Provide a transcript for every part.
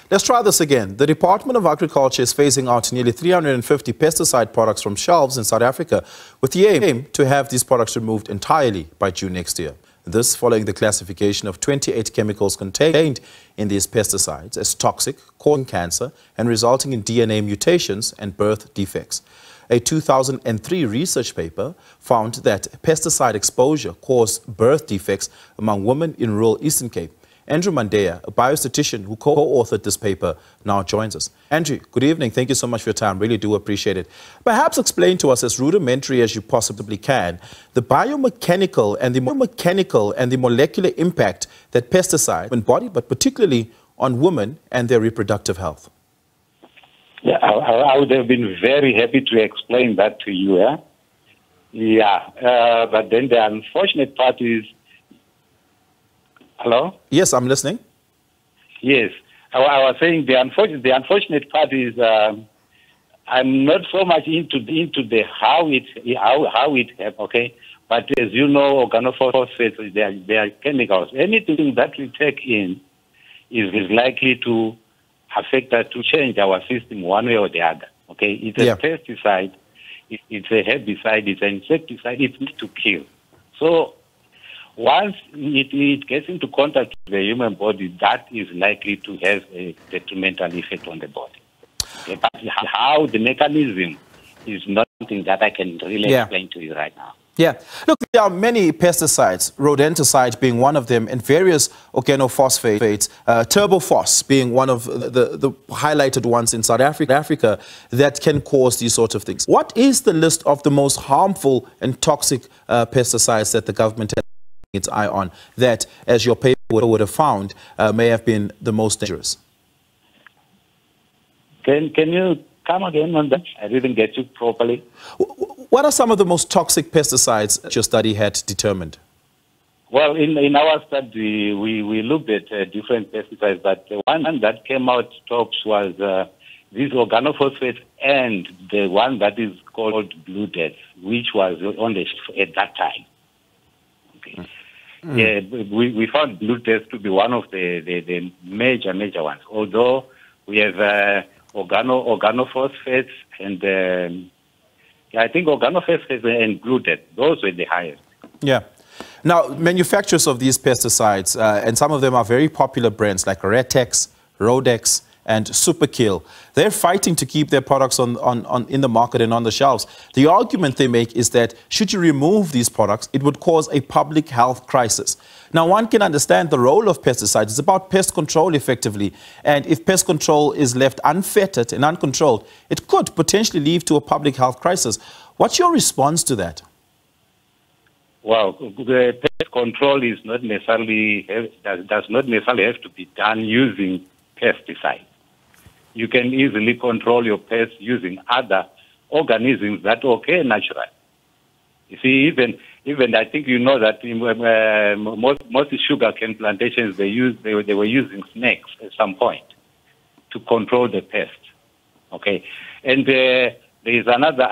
Let's try this again. The Department of Agriculture is phasing out nearly 350 pesticide products from shelves in South Africa with the aim to have these products removed entirely by June next year. This following the classification of 28 chemicals contained in these pesticides as toxic, causing cancer and resulting in DNA mutations and birth defects. A 2003 research paper found that pesticide exposure caused birth defects among women in rural Eastern Cape. Andrew Mandeya, a biostatistician who co-authored this paper, now joins us. Andrew, good evening. Thank you so much for your time. Really do appreciate it. Perhaps explain to us, as rudimentary as you possibly can, the biomechanical and the molecular impact that pesticides on body, but particularly on women and their reproductive health. Yeah, I would have been very happy to explain that to you. But then the unfortunate part is... Hello? Yes, I'm listening. Yes. I was saying the unfortunate part is I'm not so much into the how it happens, okay? But as you know, organophosphates, they are chemicals. Anything that we take in is likely to affect us, to change our system one way or the other, okay? It's a pesticide, it's a herbicide, it's an insecticide, it needs to kill. So once it gets into contact with the human body, that is likely to have a detrimental effect on the body. Okay? But how the mechanism is not something that I can really explain to you right now. Yeah. Look, there are many pesticides, rodenticides being one of them, and various organophosphates, turbophos being one of the highlighted ones in South Africa that can cause these sorts of things. What is the list of the most harmful and toxic pesticides that the government has its eye on, that, as your paper would have found, may have been the most dangerous? Can you come again on that? I didn't get you properly. What are some of the most toxic pesticides that your study had determined? Well, in our study, we looked at different pesticides, but the one that came out tops was these organophosphates and the one that is called blue death, which was on the at that time. Okay. Yeah, we found blue death to be one of the major ones, although we have organophosphates and I think organophosphates and blue death, those were the highest. Yeah. Now, manufacturers of these pesticides, and some of them are very popular brands like Retex, Rodex, and Superkill, they're fighting to keep their products in the market and on the shelves. The argument they make is that should you remove these products, it would cause a public health crisis. Now, one can understand the role of pesticides. It's about pest control effectively. And if pest control is left unfettered and uncontrolled, it could potentially lead to a public health crisis. What's your response to that? Well, the pest control is not necessarily, does not necessarily have to be done using pesticides. You can easily control your pests using other organisms that occur naturally. You see, even I think you know that most sugarcane plantations they were using snakes at some point to control the pest. Okay, and there is another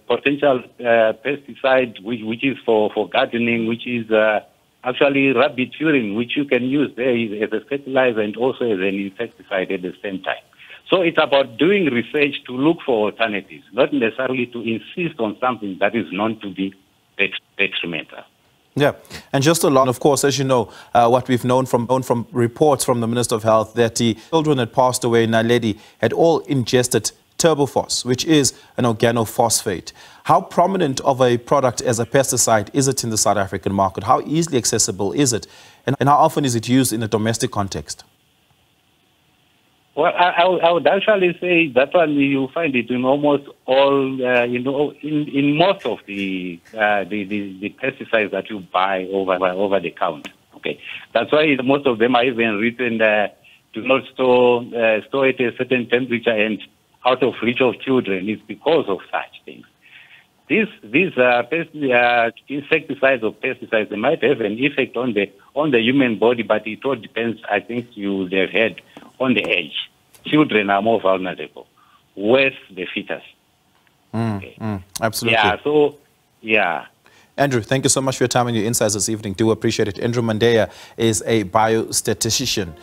potential pesticide which is for gardening, which is actually rabbit urine, which you can use there as a fertilizer and also as an insecticide at the same time. So it's about doing research to look for alternatives, not necessarily to insist on something that is known to be detrimental. Yeah, and just along, of course, as you know, what we've known from reports from the Minister of Health, that the children that passed away in Naledi had all ingested turbophos, which is an organophosphate. How prominent of a product as a pesticide is it in the South African market? How easily accessible is it? And how often is it used in a domestic context? Well, I would actually say that one you find it in almost all, in most of the pesticides that you buy over the counter. Okay, that's why most of them are even written do not store it at a certain temperature and out of reach of children. It's because of such things. These insecticides or pesticides, they might have an effect on the human body, but it all depends. I think you would have heard on the age. Children are more vulnerable, worse the fetus. Absolutely. Yeah. So, yeah. Andrew, thank you so much for your time and your insights this evening. Do appreciate it. Andrew Mandeya is a biostatistician.